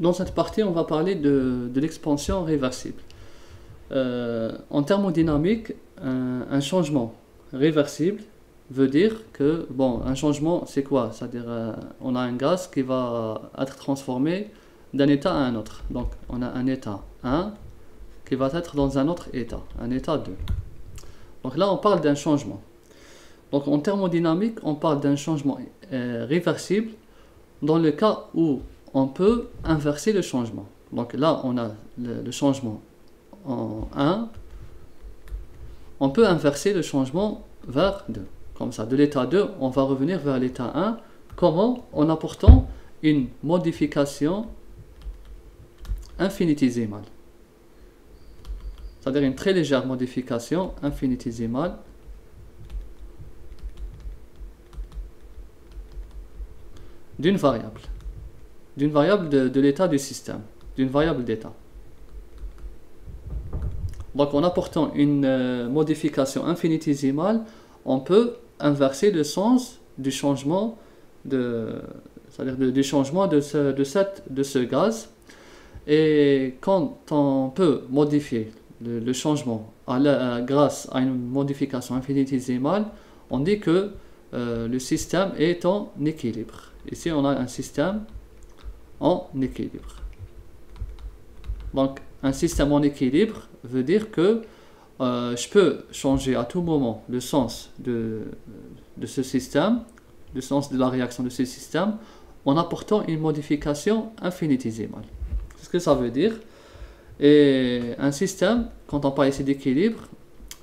dans cette partie, on va parler de l'expansion réversible. En thermodynamique, un changement réversible veut dire que, bon, un changement, c'est quoi? C'est-à-dire, on a un gaz qui va être transformé d'un état à un autre. Donc, on a un état 1 qui va être dans un autre état, un état 2. Donc là, on parle d'un changement. Donc, en thermodynamique, on parle d'un changement réversible dans le cas où on peut inverser le changement. Donc là, on a le changement en 1. On peut inverser le changement vers 2. Comme ça, de l'état 2, on va revenir vers l'état 1. Comment? En apportant une modification infinitésimale. C'est-à-dire une très légère modification infinitésimale d'une variable de l'état du système, d'une variable d'état. Donc en apportant une modification infinitésimale, on peut inverser le sens du changement du changement de ce gaz. Et quand on peut modifier le changement grâce à une modification infinitésimale, on dit que le système est en équilibre. Ici, on a un système en équilibre. Donc, un système en équilibre veut dire que je peux changer à tout moment le sens de ce système, le sens de la réaction de ce système, en apportant une modification infinitésimale. C'est ce que ça veut dire. Et un système, quand on parle ici d'équilibre,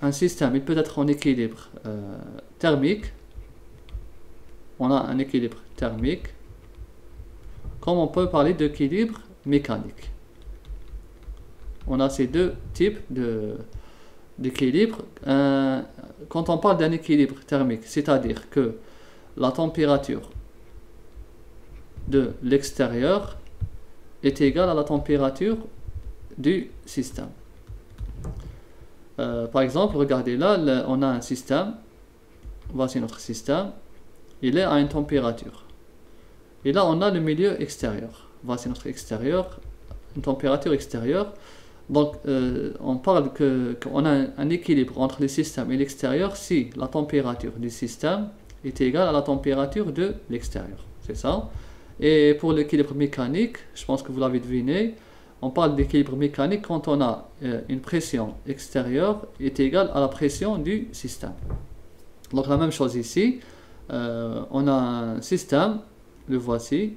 un système, il peut être en équilibre thermique. On a un équilibre thermique, comme on peut parler d'équilibre mécanique. On a ces deux types d'équilibre. Quand on parle d'un équilibre thermique, c'est-à-dire que la température de l'extérieur est égale à la température du système. Par exemple, regardez là, on a un système. Voici notre système. Il est à une température. Et là, on a le milieu extérieur. Voici notre extérieur, une température extérieure. Donc, on parle qu'on a un équilibre entre le système et l'extérieur si la température du système est égale à la température de l'extérieur. C'est ça. Et pour l'équilibre mécanique, je pense que vous l'avez deviné, on parle d'équilibre mécanique quand on a une pression extérieure est égale à la pression du système. Donc, la même chose ici. On a un système, le voici.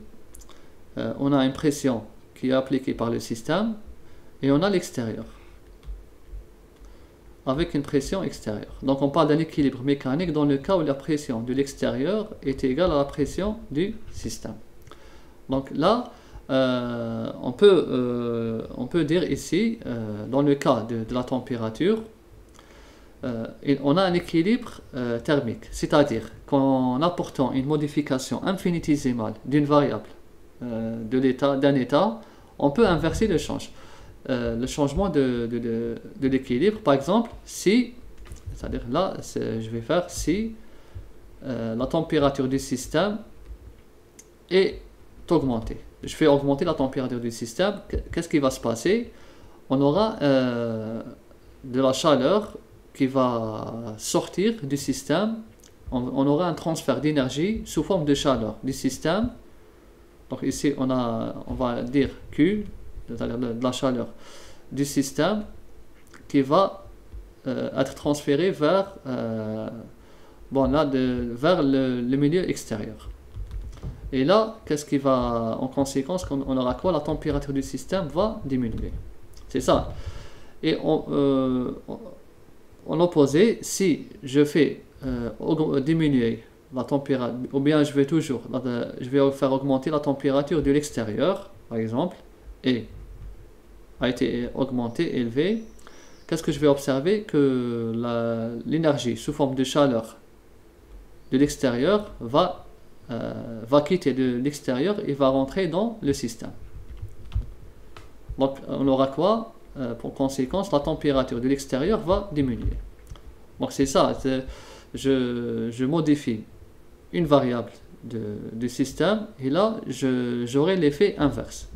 On a une pression qui est appliquée par le système. Et on a l'extérieur, avec une pression extérieure. Donc on parle d'un équilibre mécanique dans le cas où la pression de l'extérieur est égale à la pression du système. Donc là, on peut dire ici, dans le cas de la température, on a un équilibre thermique. C'est-à-dire qu'en apportant une modification infinitésimale d'une variable d'un état, on peut inverser le changement de l'équilibre. Par exemple, si, c'est-à-dire là, je vais faire si la température du système est augmentée. Je fais augmenter la température du système. Qu'est-ce qui va se passer? On aura de la chaleur qui va sortir du système. On aura un transfert d'énergie sous forme de chaleur du système. Donc ici, on va dire Q, c'est-à-dire de la chaleur du système qui va être transférée vers, vers le milieu extérieur. Et là, qu'est-ce qui va, en conséquence, on aura quoi? La température du système va diminuer. C'est ça. Et en opposé, si je fais diminuer la température, ou bien je vais faire augmenter la température de l'extérieur, par exemple, et a été augmentée, élevée, qu'est-ce que je vais observer? Que l'énergie sous forme de chaleur de l'extérieur va quitter de l'extérieur et va rentrer dans le système. Donc on aura quoi? Pour conséquence, la température de l'extérieur va diminuer. Donc c'est ça, je modifie une variable du système et là j'aurai l'effet inverse.